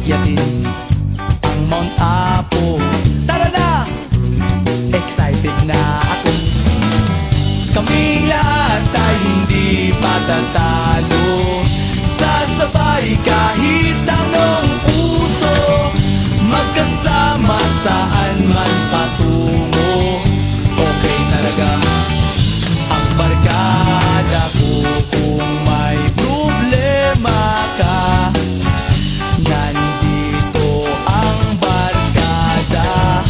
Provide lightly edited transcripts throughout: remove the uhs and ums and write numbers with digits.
akyatin ang Mount Apo. Tara na! Excited na ako. Kaming lahat ay hindi patatalo. Sasabay kahit anong uso, magkasama saan man patungo. Okay talaga ang barkada ko. Kung may problema ka, nandito ang barkada.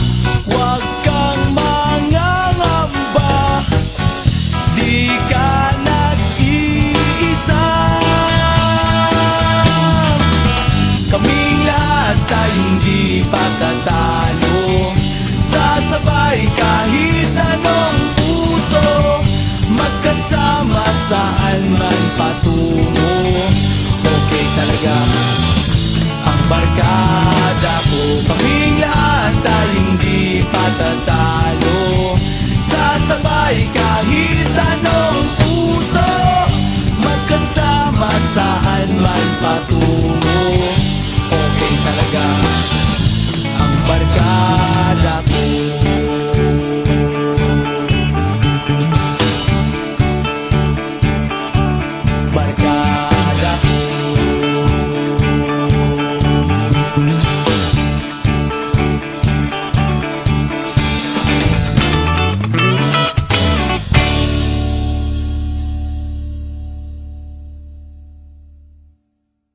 Huwag kang mangangamba, di ka nag-iisa. Kaming lahat ay hindi patatalo. Sasabay kahit anong puso, magkasama saan man patungo. Okay talaga ang barkada ko. Kaming lahat ay hindi patatalo. Sasabay kahit anong puso, magkasama saan man patungo.